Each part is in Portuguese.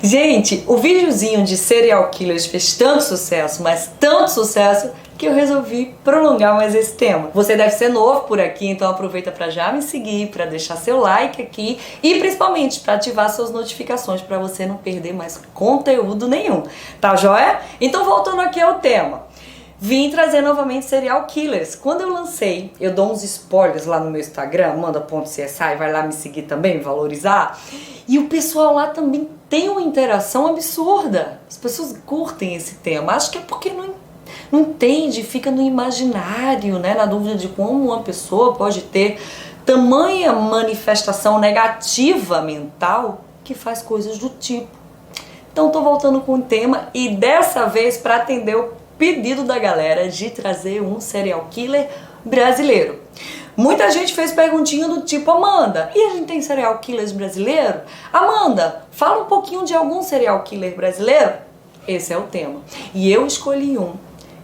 Gente, o videozinho de serial killers fez tanto sucesso, mas tanto sucesso, que eu resolvi prolongar mais esse tema. Você deve ser novo por aqui, então aproveita para já me seguir, para deixar seu like aqui e principalmente para ativar suas notificações para você não perder mais conteúdo nenhum, tá joia? Então voltando aqui ao tema. Vim trazer novamente serial killers. Quando eu lancei, eu dou uns spoilers lá no meu Instagram, manda.csi, vai lá me seguir também, valorizar. E o pessoal lá também tem uma interação absurda. As pessoas curtem esse tema. Acho que é porque não entende, fica no imaginário, né? Na dúvida de como uma pessoa pode ter tamanha manifestação negativa mental que faz coisas do tipo. Então tô voltando com o tema e dessa vez para atender o pedido da galera de trazer um serial killer brasileiro. Muita gente fez perguntinha do tipo: Amanda, e a gente tem serial killers brasileiro? Amanda, fala um pouquinho de algum serial killer brasileiro? Esse é o tema. E eu escolhi um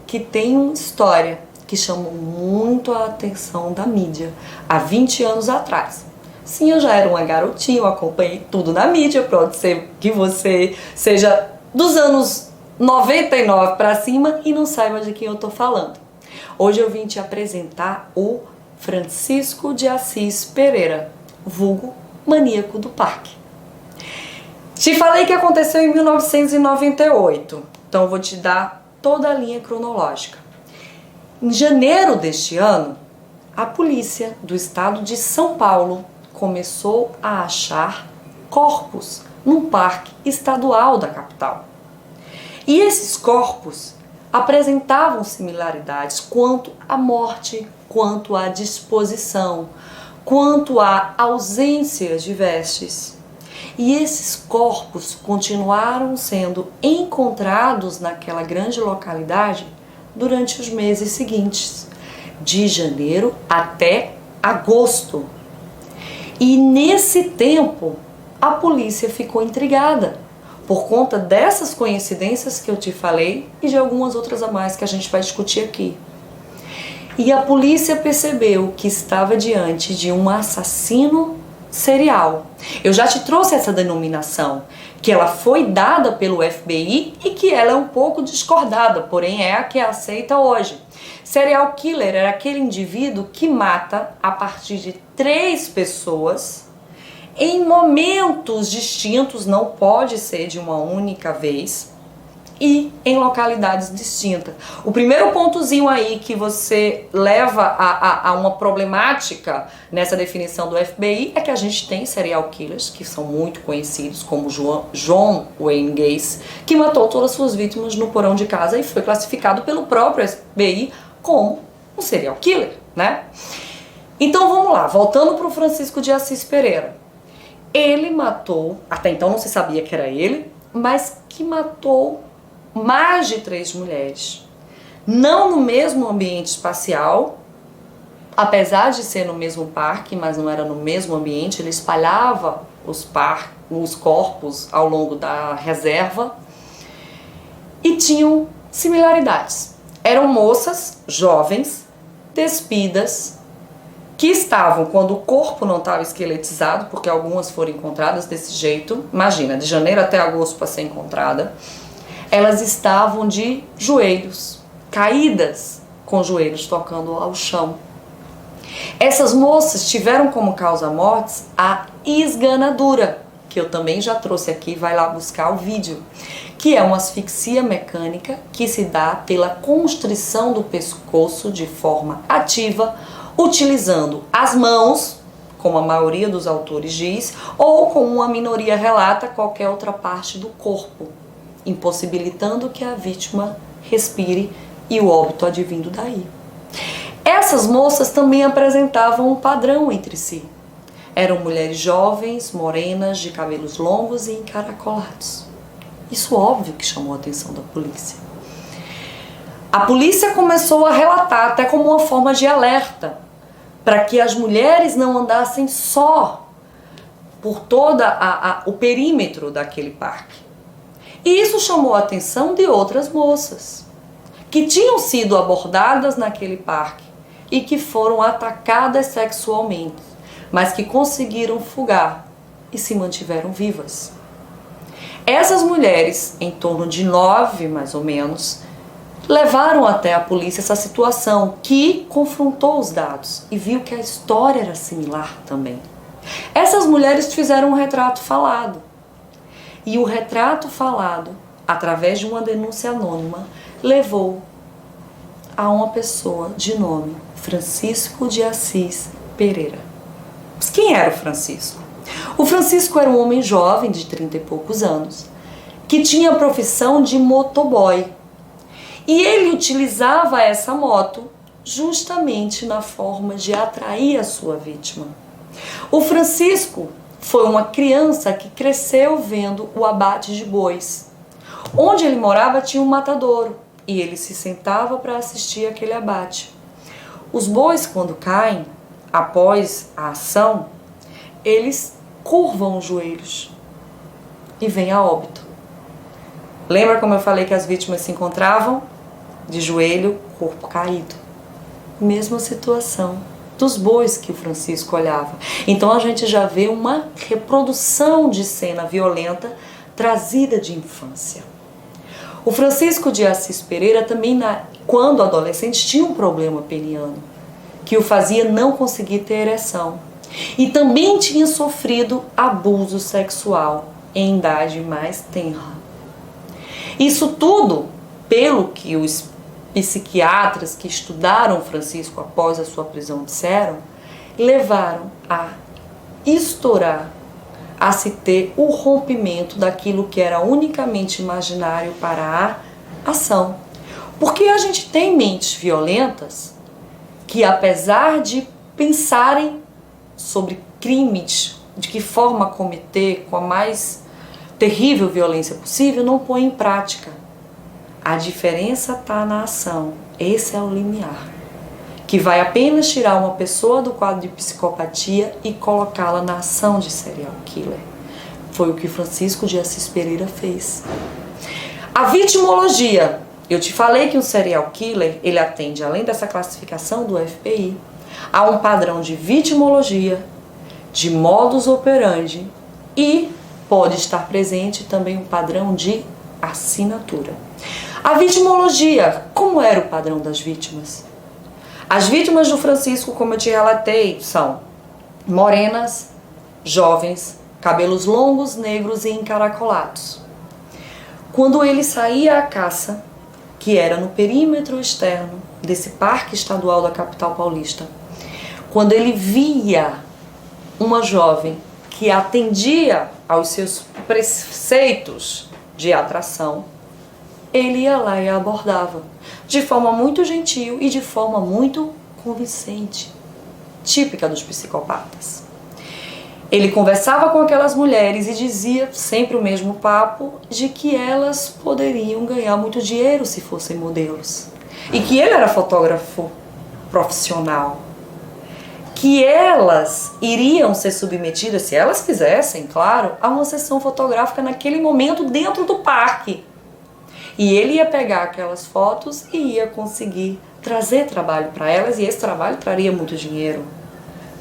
que tem uma história que chamou muito a atenção da mídia há 20 anos atrás. Sim, eu já era uma garotinha, eu acompanhei tudo na mídia, pode ser que você seja dos anos 99 para cima e não saiba de quem eu tô falando. Hoje eu vim te apresentar o Francisco de Assis Pereira, vulgo Maníaco do Parque. Te falei que aconteceu em 1998, então eu vou te dar toda a linha cronológica. Em janeiro deste ano, a polícia do estado de São Paulo começou a achar corpos num parque estadual da capital. E esses corpos apresentavam similaridades quanto à morte, quanto à disposição, quanto à ausência de vestes. E esses corpos continuaram sendo encontrados naquela grande localidade durante os meses seguintes, de janeiro até agosto. E nesse tempo, a polícia ficou intrigada por conta dessas coincidências que eu te falei e de algumas outras a mais que a gente vai discutir aqui. E a polícia percebeu que estava diante de um assassino serial. Eu já te trouxe essa denominação, que ela foi dada pelo FBI e que ela é um pouco discordada, porém é a que é aceita hoje. Serial killer era aquele indivíduo que mata a partir de 3 pessoas em momentos distintos, não pode ser de uma única vez, e em localidades distintas. O primeiro pontozinho aí que você leva a uma problemática nessa definição do FBI é que a gente tem serial killers que são muito conhecidos, como John Wayne Gacy, que matou todas as suas vítimas no porão de casa e foi classificado pelo próprio FBI como um serial killer, né? Então vamos lá, voltando para o Francisco de Assis Pereira. Ele matou, até então não se sabia que era ele, mas que matou mais de 3 mulheres. Não no mesmo ambiente espacial, apesar de ser no mesmo parque, mas não era no mesmo ambiente, ele espalhava os corpos ao longo da reserva e tinham similaridades. Eram moças jovens, despidas, que estavam, quando o corpo não estava esqueletizado, porque algumas foram encontradas desse jeito, imagina, de janeiro até agosto para ser encontrada, elas estavam de joelhos, caídas com os joelhos tocando ao chão. Essas moças tiveram como causa-mortes a esganadura, que eu também já trouxe aqui, vai lá buscar o vídeo, que é uma asfixia mecânica que se dá pela constrição do pescoço de forma ativa, utilizando as mãos, como a maioria dos autores diz, ou como uma minoria relata, qualquer outra parte do corpo, impossibilitando que a vítima respire e o óbito advindo daí. Essas moças também apresentavam um padrão entre si. Eram mulheres jovens, morenas, de cabelos longos e encaracolados. Isso óbvio que chamou a atenção da polícia. A polícia começou a relatar até como uma forma de alerta para que as mulheres não andassem só por todo o perímetro daquele parque. E isso chamou a atenção de outras moças que tinham sido abordadas naquele parque e que foram atacadas sexualmente, mas que conseguiram fugar e se mantiveram vivas. Essas mulheres, em torno de 9 mais ou menos, levaram até a polícia essa situação, que confrontou os dados e viu que a história era similar também. Essas mulheres fizeram um retrato falado. E o retrato falado, através de uma denúncia anônima, levou a uma pessoa de nome Francisco de Assis Pereira. Mas quem era o Francisco? O Francisco era um homem jovem de 30 e poucos anos, que tinha a profissão de motoboy. E ele utilizava essa moto justamente na forma de atrair a sua vítima. O Francisco foi uma criança que cresceu vendo o abate de bois. Onde ele morava tinha um matadouro e ele se sentava para assistir aquele abate. Os bois, quando caem, após a ação, eles curvam os joelhos e vêm a óbito. Lembra como eu falei que as vítimas se encontravam de joelho, corpo caído? Mesma situação dos bois que o Francisco olhava. Então a gente já vê uma reprodução de cena violenta trazida de infância. O Francisco de Assis Pereira também, quando adolescente, tinha um problema peniano, que o fazia não conseguir ter ereção. E também tinha sofrido abuso sexual em idade mais tenra. Isso tudo, pelo que os psiquiatras que estudaram Francisco após a sua prisão disseram, levaram a estourar, a se ter o rompimento daquilo que era unicamente imaginário para a ação. Porque a gente tem mentes violentas que, apesar de pensarem sobre crimes, de que forma cometer com a mais terrível violência possível, não põem em prática. A diferença está na ação. Esse é o limiar, que vai apenas tirar uma pessoa do quadro de psicopatia e colocá-la na ação de serial killer. Foi o que Francisco de Assis Pereira fez. A vitimologia. Eu te falei que um serial killer, ele atende, além dessa classificação do FBI, a um padrão de vitimologia, de modus operandi, e pode estar presente também um padrão de assinatura. A vitimologia, como era o padrão das vítimas? As vítimas do Francisco, como eu te relatei, são morenas, jovens, cabelos longos, negros e encaracolados. Quando ele saía à caça, que era no perímetro externo desse parque estadual da capital paulista, quando ele via uma jovem que atendia aos seus preceitos de atração, ele ia lá e a abordava de forma muito gentil e de forma muito convincente, típica dos psicopatas. Ele conversava com aquelas mulheres e dizia sempre o mesmo papo de que elas poderiam ganhar muito dinheiro se fossem modelos, e que ele era fotógrafo profissional, que elas iriam ser submetidas, se elas quisessem, claro, a uma sessão fotográfica naquele momento dentro do parque. E ele ia pegar aquelas fotos e ia conseguir trazer trabalho para elas, e esse trabalho traria muito dinheiro.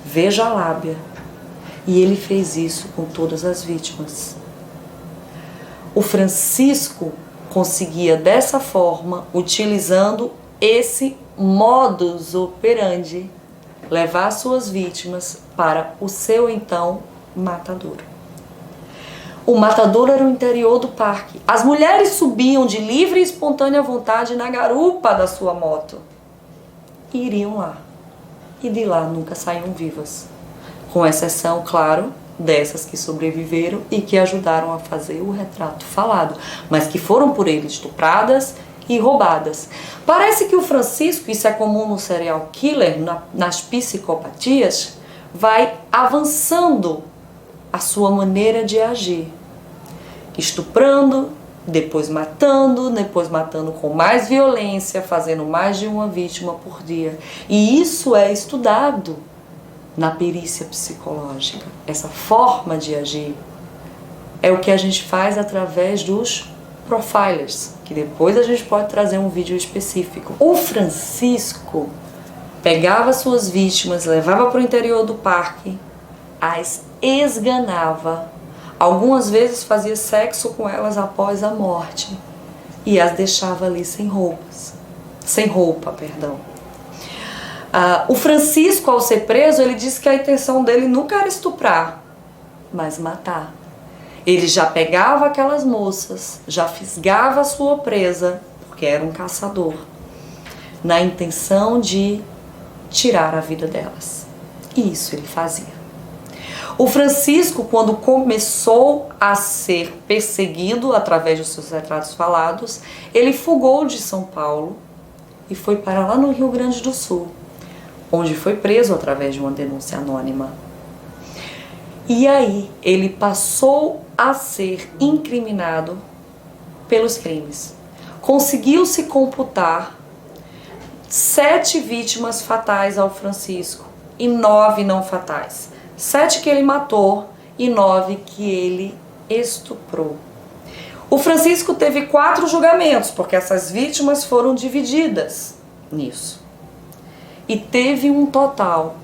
Veja a lábia. E ele fez isso com todas as vítimas. O Francisco conseguia dessa forma, utilizando esse modus operandi, levar suas vítimas para o seu então matadouro. O matadouro era o interior do parque. As mulheres subiam de livre e espontânea vontade na garupa da sua moto e iriam lá. E de lá nunca saíam vivas. Com exceção, claro, dessas que sobreviveram e que ajudaram a fazer o retrato falado, mas que foram por ele estupradas e roubadas. Parece que o Francisco, isso é comum no serial killer, nas psicopatias, vai avançando a sua maneira de agir, estuprando, depois matando com mais violência, fazendo mais de uma vítima por dia. E isso é estudado na perícia psicológica. Essa forma de agir é o que a gente faz através dos profilers, que depois a gente pode trazer um vídeo específico. O Francisco pegava suas vítimas, levava para o interior do parque, as esganava, Algumas vezes fazia sexo com elas após a morte e as deixava ali sem roupa, perdão. O Francisco, ao ser preso, ele disse que a intenção dele nunca era estuprar, mas matar. Ele já pegava aquelas moças, já fisgava a sua presa, porque era um caçador, na intenção de tirar a vida delas. E isso ele fazia. O Francisco, quando começou a ser perseguido através dos seus retratos falados, ele fugou de São Paulo e foi para lá no Rio Grande do Sul, onde foi preso através de uma denúncia anônima. E aí ele passou a ser incriminado pelos crimes. Conseguiu-se computar 7 vítimas fatais ao Francisco e 9 não fatais. 7 que ele matou e 9 que ele estuprou. O Francisco teve 4 julgamentos, porque essas vítimas foram divididas nisso. E teve um total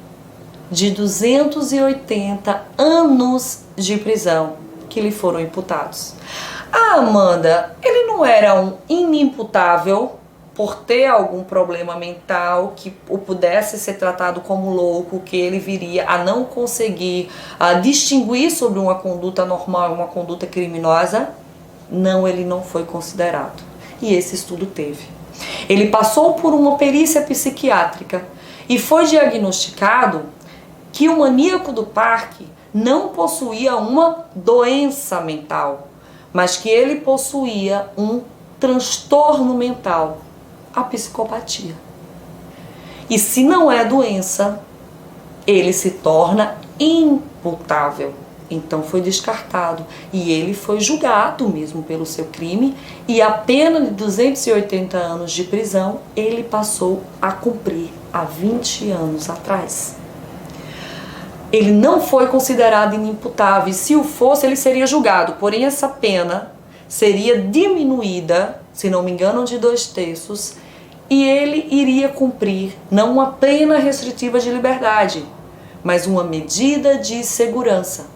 de 280 anos de prisão que lhe foram imputados. Amanda, ele não era um inimputável por ter algum problema mental que o pudesse ser tratado como louco, que ele viria a não conseguir distinguir sobre uma conduta normal e uma conduta criminosa? Não, ele não foi considerado. E esse estudo teve. Ele passou por uma perícia psiquiátrica e foi diagnosticado que o maníaco do parque não possuía uma doença mental, mas que ele possuía um transtorno mental, a psicopatia. E se não é doença, ele se torna imputável. Então foi descartado e ele foi julgado mesmo pelo seu crime, e a pena de 280 anos de prisão ele passou a cumprir há 20 anos atrás. Ele não foi considerado inimputável, e se o fosse ele seria julgado, porém essa pena seria diminuída, se não me engano, de 2/3, e ele iria cumprir não uma pena restritiva de liberdade, mas uma medida de segurança.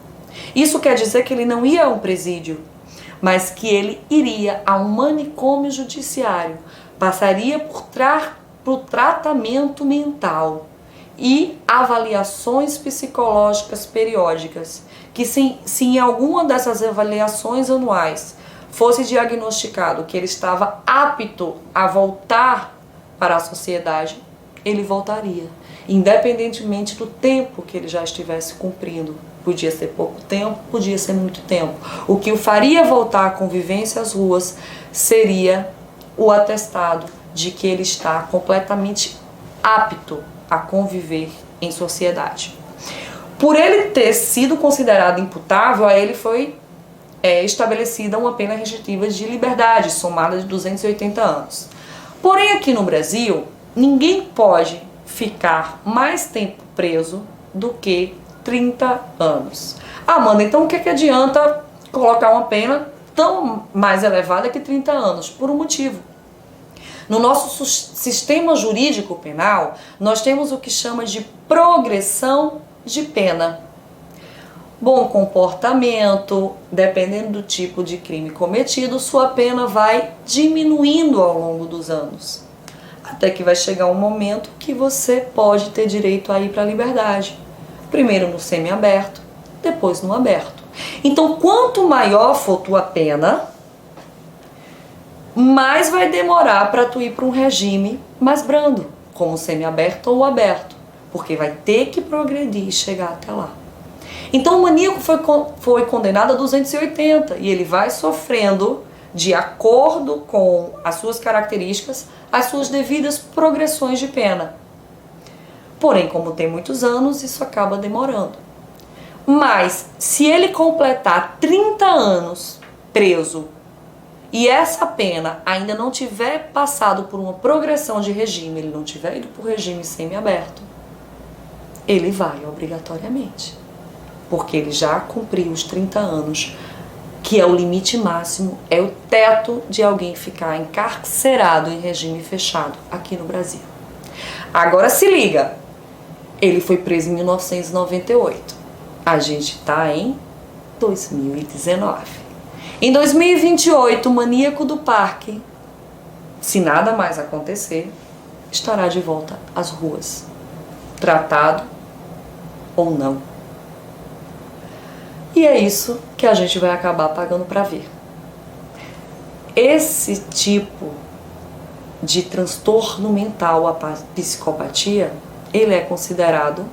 Isso quer dizer que ele não ia a um presídio, mas que ele iria a um manicômio judiciário, passaria por tratamento mental e avaliações psicológicas periódicas, que se em alguma dessas avaliações anuais fosse diagnosticado que ele estava apto a voltar para a sociedade, ele voltaria, independentemente do tempo que ele já estivesse cumprindo. Podia ser pouco tempo, podia ser muito tempo. O que o faria voltar à convivência às ruas seria o atestado de que ele está completamente apto a conviver em sociedade. Por ele ter sido considerado imputável, a ele foi estabelecida uma pena restritiva de liberdade, somada de 280 anos. Porém, aqui no Brasil, ninguém pode ficar mais tempo preso do que 30 anos. Amanda, então o que adianta colocar uma pena tão mais elevada que 30 anos? Por um motivo. No nosso sistema jurídico penal, nós temos o que chama de progressão de pena. Bom comportamento, dependendo do tipo de crime cometido, sua pena vai diminuindo ao longo dos anos. Até que vai chegar um momento que você pode ter direito a ir para a liberdade. Primeiro no semiaberto, depois no aberto. Então, quanto maior for tua pena, mais vai demorar para tu ir para um regime mais brando, como semiaberto ou aberto, porque vai ter que progredir e chegar até lá. Então, o maníaco foi condenado a 280 e ele vai sofrendo, de acordo com as suas características, as suas devidas progressões de pena. Porém, como tem muitos anos, isso acaba demorando. Mas, se ele completar 30 anos preso e essa pena ainda não tiver passado por uma progressão de regime, ele não tiver ido para o regime semiaberto, ele vai obrigatoriamente. Porque ele já cumpriu os 30 anos, que é o limite máximo, é o teto de alguém ficar encarcerado em regime fechado aqui no Brasil. Agora se liga, ele foi preso em 1998. A gente está em 2019. Em 2028, o maníaco do parque, se nada mais acontecer, estará de volta às ruas, tratado ou não. E é isso que a gente vai acabar pagando para ver. Esse tipo de transtorno mental, a psicopatia, ele é considerado,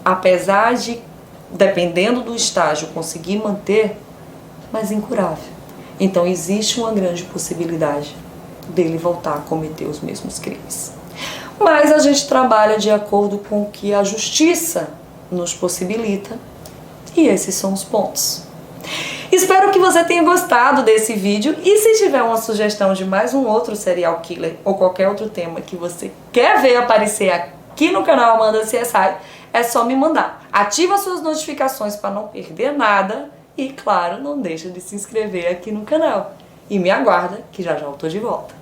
apesar de, dependendo do estágio, conseguir manter, mas incurável. Então existe uma grande possibilidade dele voltar a cometer os mesmos crimes. Mas a gente trabalha de acordo com o que a justiça nos possibilita, e esses são os pontos. Espero que você tenha gostado desse vídeo, e se tiver uma sugestão de mais um outro serial killer ou qualquer outro tema que você quer ver aparecer aqui no canal Amanda CSI, é só me mandar. Ativa suas notificações para não perder nada e, claro, não deixa de se inscrever aqui no canal. E me aguarda que já já eu tô de volta.